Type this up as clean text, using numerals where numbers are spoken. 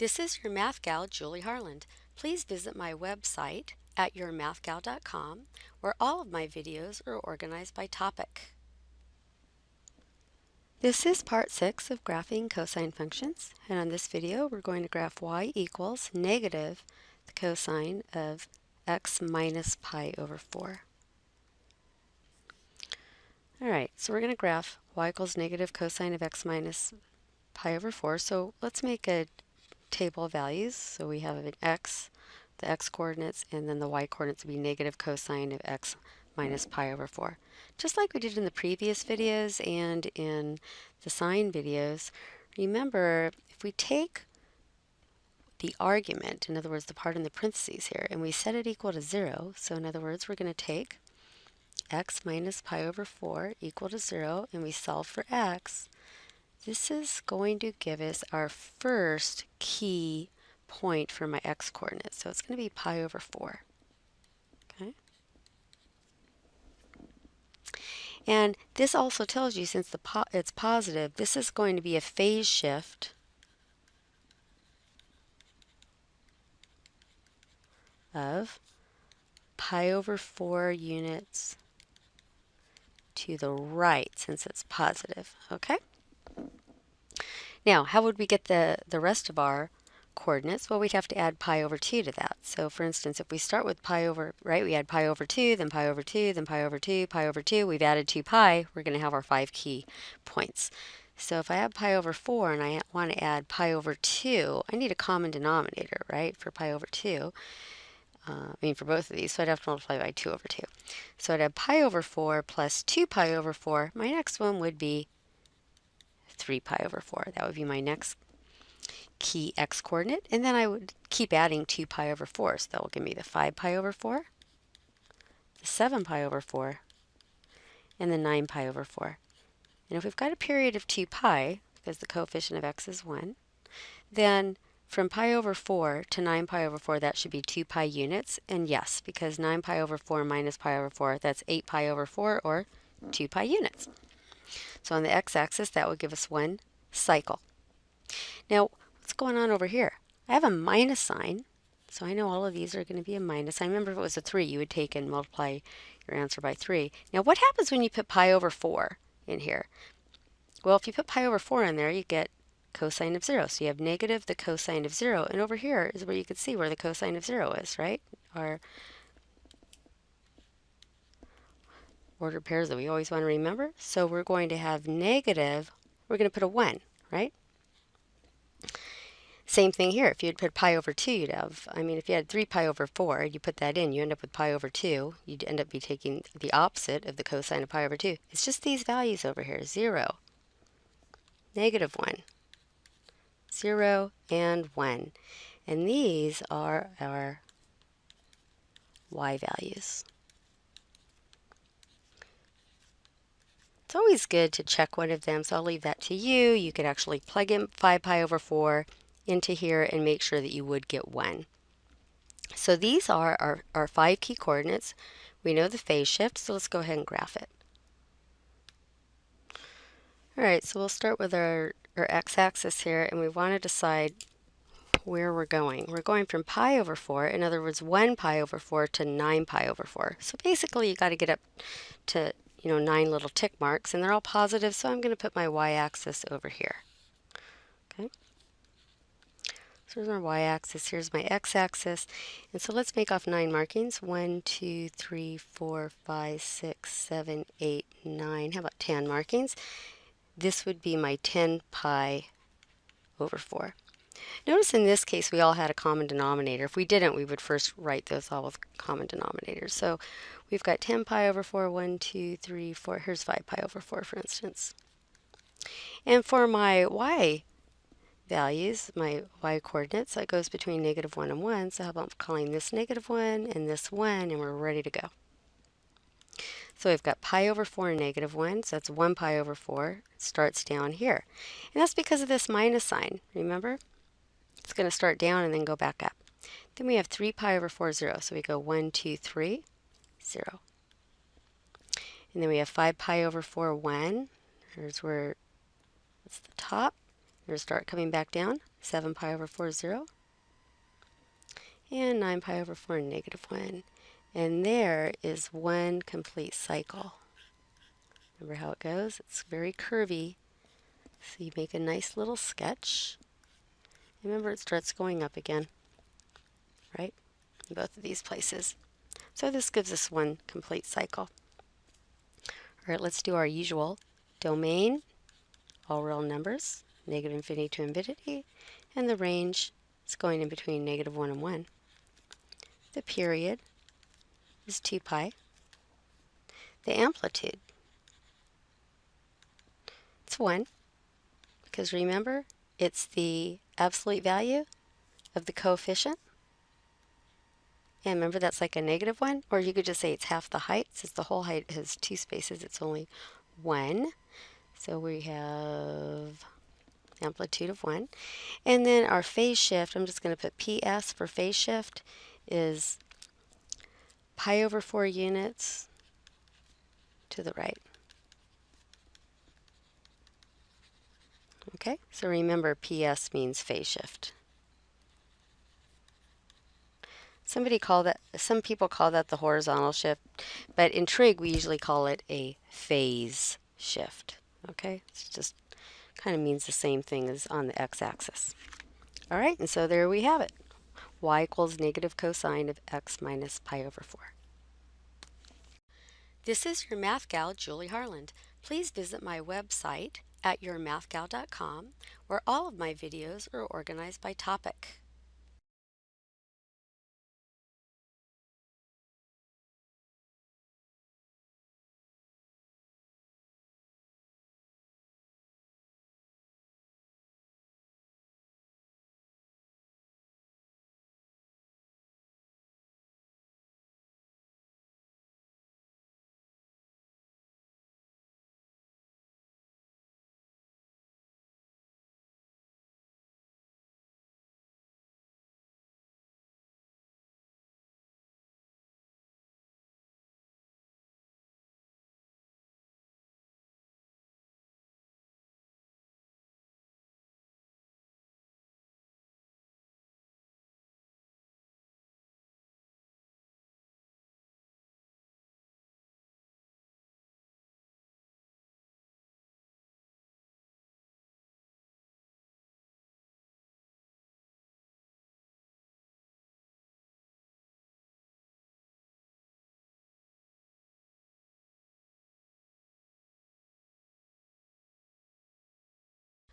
This is your math gal, Julie Harland. Please visit my website at yourmathgal.com, where all of my videos are organized by topic. This is part 6 of graphing cosine functions, and on this video we're going to graph y equals negative the cosine of x minus pi over 4. Alright, so we're going to graph y equals negative cosine of x minus pi over 4. So let's make a table of values. So we have an x, the x coordinates, and then the y coordinates would be negative cosine of x minus pi over 4. Just like we did in the previous videos and in the sine videos, remember if we take the argument, in other words the part in the parentheses here, and we set it equal to 0, so in other words we're going to take x minus pi over 4 equal to 0, and we solve for x. This is going to give us our first key point for my x coordinates. So it's going to be pi over 4. Okay? And this also tells you, since it's positive, this is going to be a phase shift of pi over 4 units to the right, since it's positive. Okay? Now, how would we get the rest of our coordinates? Well, we'd have to add pi over 2 to that. So for instance, if we start with pi over, right, we add pi over 2, then pi over 2, then pi over 2, pi over 2, we've added 2 pi, we're going to have our 5 key points. So if I have pi over 4 and I want to add pi over 2, I need a common denominator, right, for pi over 2. For both of these, so I'd have to multiply by 2 over 2. So I'd have pi over 4 plus 2 pi over 4. My next one would be 3 pi over 4. That would be my next key x coordinate, and then I would keep adding 2 pi over 4. So that will give me the 5 pi over 4, the 7 pi over 4, and the 9 pi over 4. And if we've got a period of 2 pi, because the coefficient of x is 1, then from pi over 4 to 9 pi over 4, that should be 2 pi units. And yes, because 9 pi over 4 minus pi over 4, that's 8 pi over 4, or 2 pi units. So on the x-axis, that would give us 1 cycle. Now, what's going on over here? I have a minus sign, so I know all of these are going to be a minus sign. Remember, if it was a 3, you would take and multiply your answer by 3. Now, what happens when you put pi over 4 in here? Well, if you put pi over 4 in there, you get cosine of 0. So you have negative the cosine of 0, and over here is where you can see where the cosine of 0 is, right? Our ordered pairs that we always want to remember. So we're going to have negative, we're going to put a 1, right? Same thing here. If you had put pi over 2, you'd have, if you had 3 pi over 4, you put that in, you end up with pi over 2. You'd end up be taking the opposite of the cosine of pi over 2. It's just these values over here, 0, negative 1, 0, and 1. And these are our y values. It's always good to check one of them, so I'll leave that to you. You could actually plug in 5 pi over 4 into here and make sure that you would get 1. So these are our 5 key coordinates. We know the phase shift, so let's go ahead and graph it. Alright, so we'll start with our x-axis here, and we want to decide where we're going. We're going from pi over 4, in other words 1 pi over 4 to 9 pi over 4. So basically you got to get up to 9 little tick marks, and they're all positive, so I'm going to put my y-axis over here. Okay. So here's my y-axis, here's my x-axis, and so let's make off 9 markings. 1, 2, 3, 4, 5, 6, 7, 8, 9. How about 10 markings? This would be my 10 pi over 4. Notice in this case we all had a common denominator. If we didn't, we would first write those all with common denominators. So we've got 10 pi over 4, 1, 2, 3, 4. Here's 5 pi over 4, for instance. And for my y values, my y coordinates, that goes between negative 1 and 1. So how about calling this negative 1 and this 1, and we're ready to go. So we've got pi over 4 and negative 1, so that's 1 pi over 4. It starts down here. And that's because of this minus sign, remember? It's going to start down and then go back up. Then we have 3 pi over 4, 0. So we go 1, 2, 3, 0. And then we have 5 pi over 4, 1. Here's where it's the top. We're going to start coming back down. 7 pi over 4 is 0. And 9 pi over 4 negative 1. And there is one complete cycle. Remember how it goes? It's very curvy. So you make a nice little sketch. Remember, it starts going up again, right? In both of these places. So this gives us one complete cycle. All right, let's do our usual domain, all real numbers, negative infinity to infinity, and the range is going in between negative 1 and 1. The period is 2 pi. The amplitude, it's 1, because remember, it's the absolute value of the coefficient. And remember, that's like a negative 1, or you could just say it's half the height. Since the whole height has 2 spaces, it's only 1. So we have amplitude of 1. And then our phase shift, I'm just going to put PS for phase shift, is pi over 4 units to the right. Okay, so remember PS means phase shift. Some people call that the horizontal shift, but in trig we usually call it a phase shift. Okay, it just kind of means the same thing as on the x-axis. All right, and so there we have it. Y equals negative cosine of x minus pi over 4. This is your math gal, Julie Harland. Please visit my website at yourmathgal.com, where all of my videos are organized by topic.